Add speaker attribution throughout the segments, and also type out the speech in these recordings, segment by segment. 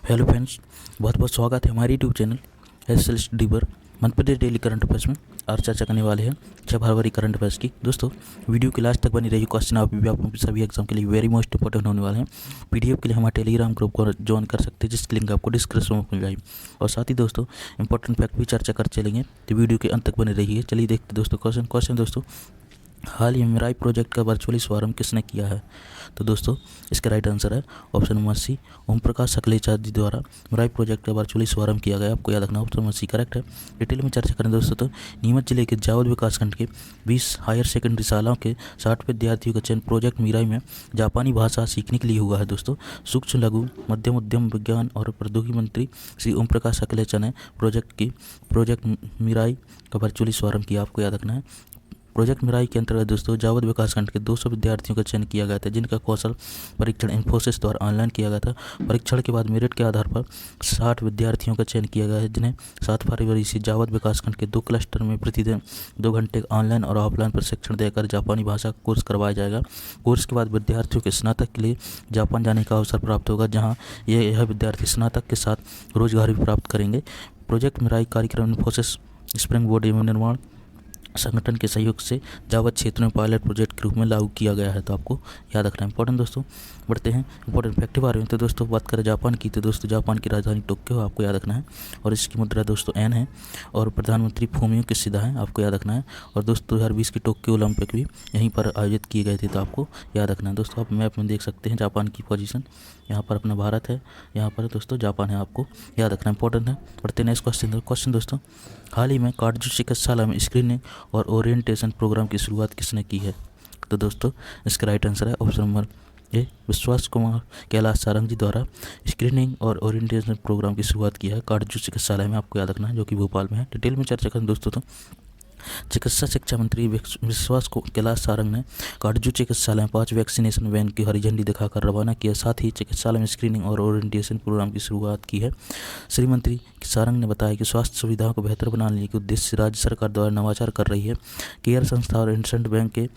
Speaker 1: Hello friends, बहुत बहुत स्वागत है हमारे यूट्यूब चैनल एस स्टडी पर Madhya Pradesh daily current affairs में। आज चर्चा करने वाले हैं 6 फरवरी करंट अफेयर्स की। दोस्तों, वीडियो के लास्ट तक बनी रही। क्वेश्चन आप सभी एग्जाम के लिए वेरी मोस्ट इंपॉर्टेंट होने वाले हैं। पीडीएफ के लिए हमारे टेलीग्राम ग्रुप को ज्वाइन कर सकते हैं, जिसकी लिंक आपको डिस्क्रिप्शन में मिल जाएगी। और साथ ही दोस्तों, इंपॉर्टेंट फैक्ट भी चर्चा कर चलेंगे, तो वीडियो के अंत तक बने रहिए। चलिए देखते हैं दोस्तों क्वेश्चन दोस्तों, हाल ही में मिराई प्रोजेक्ट का वर्चुअली शुभारंभ किसने किया है? तो दोस्तों, इसका राइट आंसर है ऑप्शन नंबर सी, ओम प्रकाश सकलेचा जी द्वारा मिराई प्रोजेक्ट का वर्चुअली शुभारंभ किया गया। आपको याद रखना, ऑप्शन नंबर सी करेक्ट है। डिटेल में चर्चा करें दोस्तों, तो नीमच जिले के जावद विकासखंड के 20 हायर सेकेंडरी शालाओं के 60 विद्यार्थियों का चयन प्रोजेक्ट मिराई में जापानी भाषा सीखने के लिए हुआ है। दोस्तों, सूक्ष्म लघु मध्यम उद्यम विज्ञान और प्रौद्योगिकी मंत्री श्री ओम प्रकाश सकलेचा ने प्रोजेक्ट मिराई का वर्चुअली शुभारंभ किया। आपको याद रखना है, प्रोजेक्ट मिराई के अंतर्गत दोस्तों जावद विकासखंड के 200 विद्यार्थियों का चयन किया गया था, जिनका कौशल परीक्षण इन्फोसिस द्वारा ऑनलाइन किया गया था। परीक्षण के बाद मेरिट के आधार पर 60 विद्यार्थियों का चयन किया गया है, जिन्हें 7 फरवरी से जावद विकासखंड के 2 क्लस्टर में प्रतिदिन 2 घंटे ऑनलाइन और ऑफलाइन प्रशिक्षण देकर जापानी भाषा का कोर्स करवाया जाएगा। कोर्स के बाद विद्यार्थियों के स्नातक के लिए जापान जाने का अवसर प्राप्त होगा, जहाँ यह विद्यार्थी स्नातक के साथ रोजगार भी प्राप्त करेंगे। प्रोजेक्ट मिराई कार्यक्रम इन्फोसिस स्प्रिंग बोर्ड एवं निर्माण संगठन के सहयोग से जावद क्षेत्र में पायलट प्रोजेक्ट के रूप में लागू किया गया है। तो आपको याद रखना है। इंपॉर्टेंट दोस्तों, बढ़ते हैं इंपॉर्टेंट फैक्ट के बारे में। तो दोस्तों, बात करें जापान की, तो दोस्तों जापान की राजधानी टोक्यो आपको याद रखना है, और इसकी मुद्रा दोस्तों एन है, और प्रधानमंत्री फूमियो किशिदा है। आपको याद रखना है। और दोस्तों 2020 की टोक्यो ओलंपिक भी यहीं पर आयोजित किए गए थे, तो आपको याद रखना है। दोस्तों, आप मैप में देख सकते हैं जापान की पोजीशन, यहाँ पर अपना भारत है, यहाँ पर दोस्तों जापान है। आपको याद रखना इंपॉर्टेंट है। बढ़ते हैं नेक्स्ट क्वेश्चन दोस्तों, हाल ही में काटजू चिकित्सालय में स्क्रीनिंग और ओरिएंटेशन प्रोग्राम की शुरुआत किसने की है? तो दोस्तों, इसका राइट आंसर है ऑप्शन नंबर ए, विश्वास कुमार कैलाश सारंग जी द्वारा स्क्रीनिंग और ओरिएंटेशन प्रोग्राम की शुरुआत की है काटजू चिकित्सालय में। आपको याद रखना है, जो कि भोपाल में है। डिटेल में चर्चा करें दोस्तों, तो चिकित्सा शिक्षा मंत्री विश्वास कैलाश सारंग ने काटजू चिकित्सालय में 5 वैक्सीनेशन वैन की हरी झंडी दिखाकर रवाना किया। साथ ही चिकित्सालय में स्क्रीनिंग और ओरिएंटेशन प्रोग्राम की शुरुआत की है। श्री मंत्री सारंग ने बताया कि स्वास्थ्य सुविधाओं को बेहतर बनाने के उद्देश्य से राज्य सरकार द्वारा नवाचार कर रही है। केयर संस्था और इंडसइंड बैंक के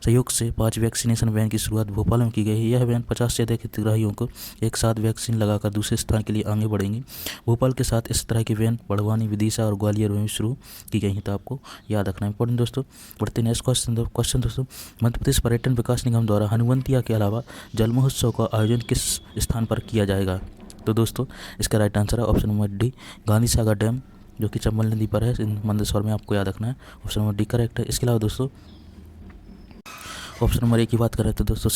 Speaker 1: सहयोग से 5 वैक्सीनेशन वैन की शुरुआत भोपाल में की गई है। यह वैन 50 से अधिक हितग्राहियों को एक साथ वैक्सीन लगाकर दूसरे स्थान के लिए आगे बढ़ेंगी। भोपाल के साथ इस तरह की वैन बड़वानी, विदिशा और ग्वालियर में भी शुरू की गई है। तो आपको याद रखना है। इंपॉर्टेंट दोस्तों, बढ़ते नेक्स्ट क्वेश्चन दोस्तों, मध्य प्रदेश पर्यटन विकास निगम द्वारा हनुवंतिया के अलावा जल महोत्सव का आयोजन किस स्थान पर किया जाएगा? तो दोस्तों, इसका राइट आंसर है option number D, Gandhi Sagar dam, जो कि चंबल नदी पर है मंदसौर में। आपको याद रखना है, ऑप्शन नंबर डी करेक्ट है। इसके अलावा दोस्तों, ऑप्शन नंबर ए की बात करें तो दोस्तों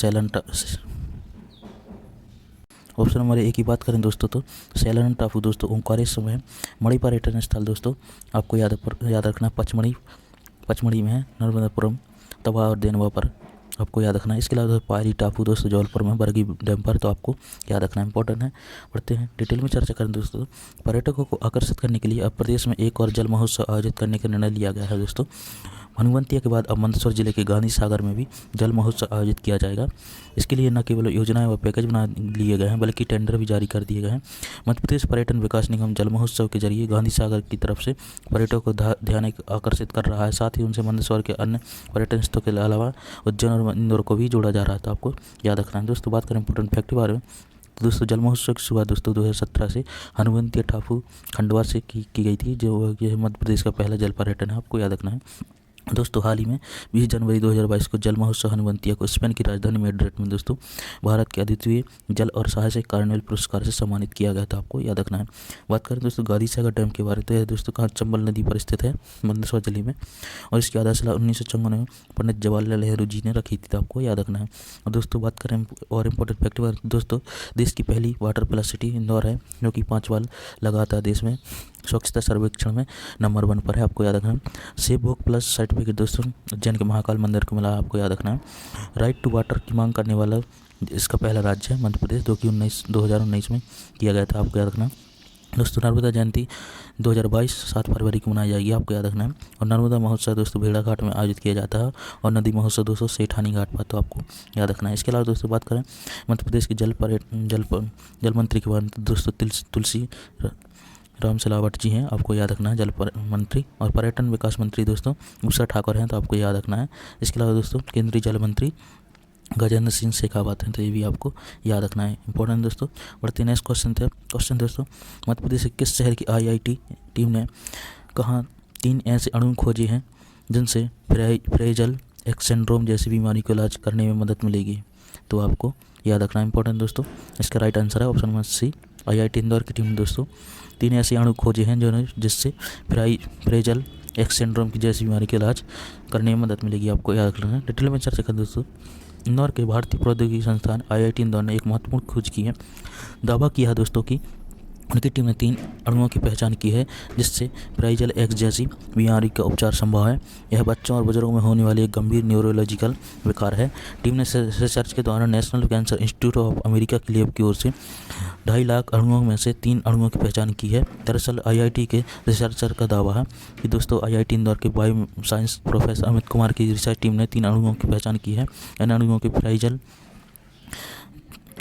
Speaker 1: ऑप्शन नंबर ए की बात करें दोस्तों, तो सैलन टापू दोस्तों ओंकारेश्वर में। मणि पर्यटन स्थल दोस्तों आपको याद रखना, पचमढ़ी में है, नर्मदापुरम, तवा और देनवा पर। आपको याद रखना है। इसके अलावा पायरी टापू दोस्तों जबलपुर में, बरगी डैम पर। तो आपको याद रखना इंपॉर्टेंट है। बढ़ते हैं डिटेल में चर्चा करें दोस्तों, पर्यटकों को आकर्षित करने के लिए अब प्रदेश में एक और जल महोत्सव आयोजित करने का निर्णय लिया गया है। दोस्तों, हनुवंतिया के बाद अब मंदसौर जिले के गांधी सागर में भी जल महोत्सव आयोजित किया जाएगा। इसके लिए न केवल योजनाएं व पैकेज बना लिए गए हैं, बल्कि टेंडर भी जारी कर दिए गए हैं। मध्य प्रदेश पर्यटन विकास निगम जल महोत्सव के जरिए गांधी सागर की तरफ से पर्यटकों को ध्यान आकर्षित कर रहा है। साथ ही उनसे मंदसौर के अन्य पर्यटन स्थलों के अलावा उज्जैन और इंदौर को भी जोड़ा जा रहा है। तो आपको याद रखना है। दोस्तों, बात करें इंपॉर्टेंट फैक्ट के बारे में, तो दोस्तों जल महोत्सव की शुरुआत दोस्तों 2017 से हनुवंतिया टापू खंडवा से की गई थी, जो ये मध्य प्रदेश का पहला जल पर्यटन है। आपको याद रखना है। दोस्तों, हाल ही में 20 जनवरी 2022 को जल महोत्सव हनुवंतिया को स्पेन की राजधानी मैड्रिड में दोस्तों भारत के अद्वितीय जल और साहसिक कार्निवल पुरस्कार से सम्मानित किया गया था। आपको याद रखना है। बात करें दोस्तों गांधी सागर डैम के बारे में, तो यह दोस्तों कहाँ चंबल नदी पर स्थित है, मंदसौर जिले में, और इसकी आधारशिला 1954 में पंडित जवाहरलाल नेहरू जी ने रखी थी। तो आपको याद रखना है। और दोस्तों, बात करें और इम्पोर्टेंट फैक्ट दोस्तों, देश की पहली वाटर प्लस सिटी इंदौर है, जो कि 5 बार लगातार देश में स्वच्छता सर्वेक्षण में नंबर 1 पर है। आपको याद रखना है। सेव भोग प्लस सर्टिफिकेट दोस्तों उज्जैन के महाकाल मंदिर को मिला। आपको याद रखना है। राइट टू वाटर की मांग करने वाला इसका पहला राज्य है मध्य प्रदेश, जो कि 2019 में किया गया था। आपको याद रखना है। दोस्तों, नर्मदा जयंती 2022 7 फरवरी को मनाई जाएगी। आपको याद रखना है। और नर्मदा महोत्सव दोस्तों भेड़ाघाट में आयोजित किया जाता है, और नदी महोत्सव दोस्तों सेठानी घाट पर। तो आपको याद रखना है। इसके अलावा दोस्तों बात करें मध्य प्रदेश के जल मंत्री के बारे में, दोस्तों तुलसी राम सिलावट जी हैं। आपको याद रखना है जल मंत्री। और पर्यटन विकास मंत्री दोस्तों उषा ठाकुर हैं। तो आपको याद रखना है। इसके अलावा दोस्तों केंद्रीय जल मंत्री गजेंद्र सिंह शेखावत हैं, तो ये भी आपको याद रखना है, इंपॉर्टेंट दोस्तों। बढ़ते हैं नेक्स्ट क्वेश्चन थे। क्वेश्चन दोस्तों, मध्य प्रदेश के किस शहर की IIT टीम ने कहाँ 3 ऐसे अणु खोजे हैं जिनसे फ्रेजल एक्स सिंड्रोम जैसी बीमारी को इलाज करने में मदद मिलेगी? तो आपको याद रखना है, इंपॉर्टेंट दोस्तों। इसका राइट आंसर है option number C, IIT Indore की टीम ने दोस्तों 3 ऐसे अणु खोजे हैं जिससे फ्रेजल एक्स सिंड्रोम की जैसी बीमारी का इलाज करने में मदद मिलेगी, आपको याद रखना है। डिटेल में चर्चा करें दोस्तों। इंदौर के भारतीय प्रौद्योगिकी संस्थान IIT इंदौर ने एक महत्वपूर्ण खोज की है। दावा किया है दोस्तों कि उनकी टीम ने 3 अणुओं की पहचान की है जिससे फ्रेजल एक्स जैसी बीमारी का उपचार संभव है। यह बच्चों और बुजुर्गों में होने वाली एक गंभीर न्यूरोलॉजिकल विकार है। टीम ने रिसर्च के दौरान national cancer institute of America की लैब की ओर से 2.5 लाख अणुओं में से 3 अणुओं की पहचान की है। दरअसल IIT के रिसर्चर का दावा है कि दोस्तों IIT इंदौर के bio science professor Amit Kumar की रिसर्च टीम ने 3 अणुओं की पहचान की है। इन अणुओं के फ्रेजल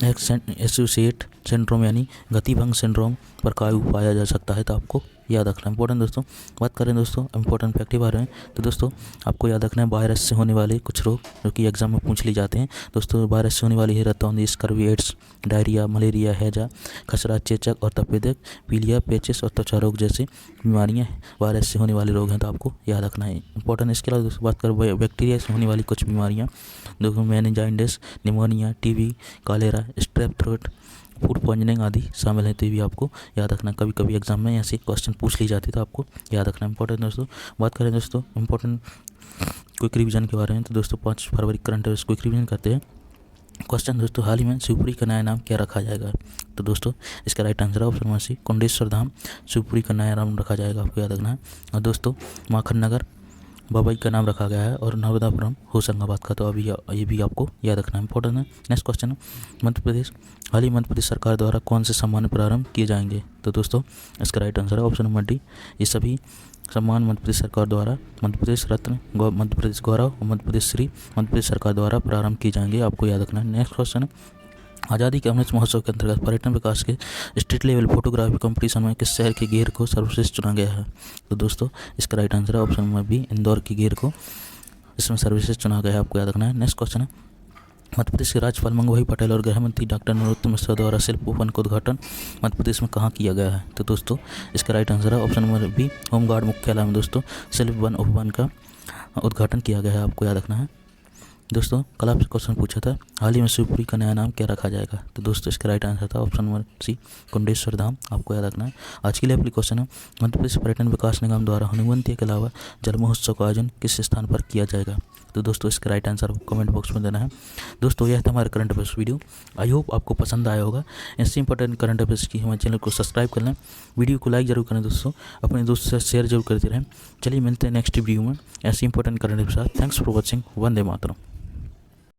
Speaker 1: एक्स एसोसिएट सिंड्रोम यानी गतिभंग सिंड्रोम पर काबू पाया जा सकता है, तो आपको याद रखना है, इंपॉर्टेंट दोस्तों। बात करें दोस्तों इंपॉर्टेंट फैक्ट के बारे में, तो दोस्तों आपको याद रखना है वायरस से होने वाले कुछ रोग जो कि एग्जाम में पूछ ली जाते हैं। दोस्तों वायरस से होने वाली है रतौंधी, स्कर्वी, एड्स, डायरिया, मलेरिया, हैजा, खसरा, चेचक और तपेदिक, पीलिया, पेचिस और त्वचा रोग जैसी बीमारियां वायरस से होने वाले रोग हैं, तो आपको याद रखना है, इंपॉर्टेंट। इसके अलावा दोस्तों बात करें बैक्टीरिया से होने वाली कुछ बीमारियाँ, दोस्तों meningitis, pneumonia, TB, cholera, strep throat, food poisoning आदि शामिल है, तो ये भी आपको याद रखना। कभी कभी एग्जाम में ऐसे क्वेश्चन पूछ ली जाती है, तो आपको याद रखना इंपॉर्टेंट दोस्तों। बात करें दोस्तों इंपॉर्टेंट क्विक रिवीजन के बारे में, तो दोस्तों 5 फरवरी करंट अफेयर्स क्विक रिवीजन करते हैं। क्वेश्चन दोस्तों, हाल ही में शिवपुरी का नया नाम क्या रखा जाएगा? तो दोस्तों इसका राइट आंसर है ऑप्शन नंबर सी, कुंडेश्वर धाम शिवपुरी का नया नाम रखा जाएगा, आपको याद रखना है। और दोस्तों माखन नगर बाबई का नाम रखा गया है और नर्मदापुरम होशंगाबाद का, तो अभी ये भी आपको याद रखना इंपॉर्टेंट है। नेक्स्ट क्वेश्चन है, मध्य प्रदेश हाल ही मध्य प्रदेश सरकार द्वारा कौन से सम्मान प्रारंभ किए जाएंगे? तो दोस्तों इसका राइट आंसर है ऑप्शन नंबर डी, ये सभी सम्मान मध्य प्रदेश सरकार द्वारा मध्य प्रदेश रत्न, मध्य प्रदेश गौरव और मध्य प्रदेश श्री मध्य प्रदेश सरकार द्वारा प्रारंभ किए जाएंगे, आपको याद रखना है। नेक्स्ट क्वेश्चन है, आज़ादी के अमृत महोत्सव के अंतर्गत पर्यटन विकास के स्टेट लेवल फोटोग्राफी कंपटीशन में किस शहर के घेर को सर्वश्रेष्ठ चुना गया है? तो दोस्तों इसका राइट आंसर है ऑप्शन नंबर बी, इंदौर की घेर को इसमें सर्वश्रेष्ठ चुना गया है, आपको याद रखना है। नेक्स्ट क्वेश्चन है, मध्य प्रदेश के राज्यपाल मंगूभाई पटेल और गृह मंत्री डॉक्टर नरोत्तम मिश्रा द्वारा शिल्प उपवन का उद्घाटन मध्य प्रदेश में कहाँ किया गया है? तो दोस्तों इसका राइट आंसर है ऑप्शन नंबर बी, होमगार्ड मुख्यालय में दोस्तों शिल्प उपवन का उद्घाटन किया गया है, आपको याद रखना है। दोस्तों कल आपसे क्वेश्चन पूछा था हाल ही में शिवपुरी का नया नाम क्या रखा जाएगा? तो दोस्तों इसका राइट आंसर था ऑप्शन नंबर सी, कुंडेश्वर धाम, आपको याद रखना है। आज के लिए अपनी क्वेश्चन है, मध्य प्रदेश पर्यटन विकास निगम द्वारा हनुवंतिया के अलावा जल महोत्सव का आयोजन किस स्थान पर किया जाएगा? तो दोस्तों इसका राइट आंसर कमेंट बॉक्स में देना है। दोस्तों यह था हमारा current affairs video, I hope आपको पसंद आया होगा। ऐसे इंपॉर्टेंट करंट अफेयर्स की हमारे चैनल को सब्सक्राइब कर लें, वीडियो को लाइक जरूर करें दोस्तों, अपने दोस्त से शेयर जरूर करते रहें। चलिए मिलते हैं नेक्स्ट वीडियो में ऐसे इंपॉर्टेंट करंट अफेयर्स के साथ। Thanks for watching, Vande Mataram.